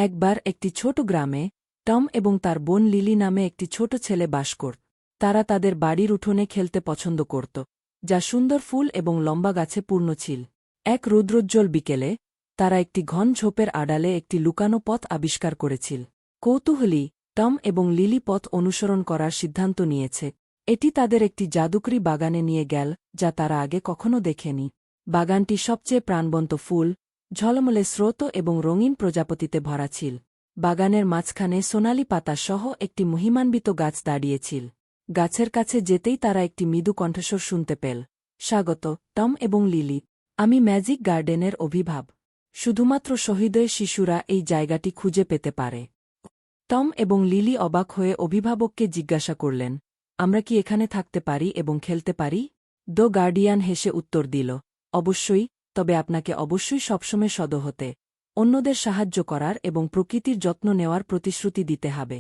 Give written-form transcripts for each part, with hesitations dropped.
একবার একটি ছোট গ্রামে টম এবং তার বোন লিলি নামে একটি ছোট ছেলে বাস করত। তারা তাদের বাড়ির উঠোনে খেলতে পছন্দ করত, যা সুন্দর ফুল এবং লম্বা গাছে পূর্ণ ছিল। এক রৌদ্রোজ্জ্বল বিকেলে তারা একটি ঘন ঝোপের আড়ালে একটি লুকানো পথ আবিষ্কার করেছিল। কৌতূহলী টম এবং লিলি পথ অনুসরণ করার সিদ্ধান্ত নিয়েছে। এটি তাদের একটি জাদুকরি বাগানে নিয়ে গেল, যা তারা আগে কখনো দেখেনি। বাগানটি সবচেয়ে প্রাণবন্ত ফুল, ঝলমলে স্রোত এবং রঙিন প্রজাপতিতে ভরা ছিল। বাগানের মাঝখানে সোনালি পাতা সহ একটি মহিমান্বিত গাছ দাঁড়িয়েছিল। গাছের কাছে যেতেই তারা একটি মৃদু কণ্ঠস্বর শুনতে পেল। স্বাগত, টম এবং লিলি। আমি ম্যাজিক গার্ডেনের অভিভাবক। শুধুমাত্র সহৃদয় শিশুরা এই জায়গাটি খুঁজে পেতে পারে। টম এবং লিলি অবাক হয়ে অভিভাবককে জিজ্ঞাসা করলেন, আমরা কি এখানে থাকতে পারি এবং খেলতে পারি? দ্য গার্ডিয়ান হেসে উত্তর দিল, অবশ্যই, তবে আপনাকে অবশ্যই সবসময় সদয় হতে, অন্যদের সাহায্য করার এবং প্রকৃতির যত্ন নেওয়ার প্রতিশ্রুতি দিতে হবে।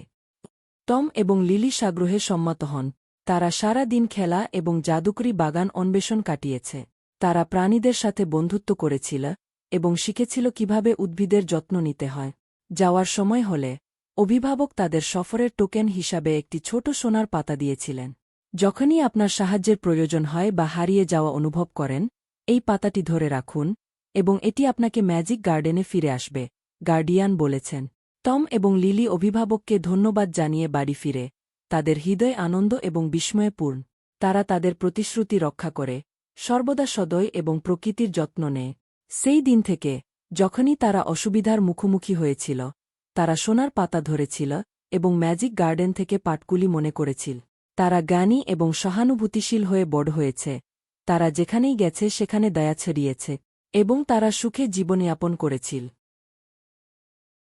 টম এবং লিলি সাগ্রহে সম্মত হন। তারা সারা দিন খেলা এবং জাদুকরি বাগান অন্বেষণ কাটিয়েছে। তারা প্রাণীদের সাথে বন্ধুত্ব করেছিল এবং শিখেছিল কিভাবে উদ্ভিদের যত্ন নিতে হয়। যাওয়ার সময় হলে অভিভাবক তাদের সফরের টোকেন হিসাবে একটি ছোট সোনার পাতা দিয়েছিলেন। যখনই আপনার সাহায্যের প্রয়োজন হয় বা হারিয়ে যাওয়া অনুভব করেন, এই পাতাটি ধরে রাখুন এবং এটি আপনাকে ম্যাজিক গার্ডেনে ফিরে আসবে, গার্ডিয়ান বলেছেন। টম এবং লিলি অভিভাবককে ধন্যবাদ জানিয়ে বাড়ি ফিরে তাদের হৃদয় আনন্দ এবং বিস্ময়ে পূর্ণ। তারা তাদের প্রতিশ্রুতি রক্ষা করে, সর্বদা সদয় এবং প্রকৃতির যত্ন নেয়। সেই দিন থেকে যখনই তারা অসুবিধার মুখোমুখি হয়েছিল, তারা সোনার পাতা ধরেছিল এবং ম্যাজিক গার্ডেন থেকে পাটকুলি মনে করেছিল। তারা জ্ঞানী এবং সহানুভূতিশীল হয়ে বড় হয়েছে। তারা যেখানেই গেছে সেখানে দয়া ছড়িয়েছে এবং তারা সুখে জীবনযাপন করেছিল।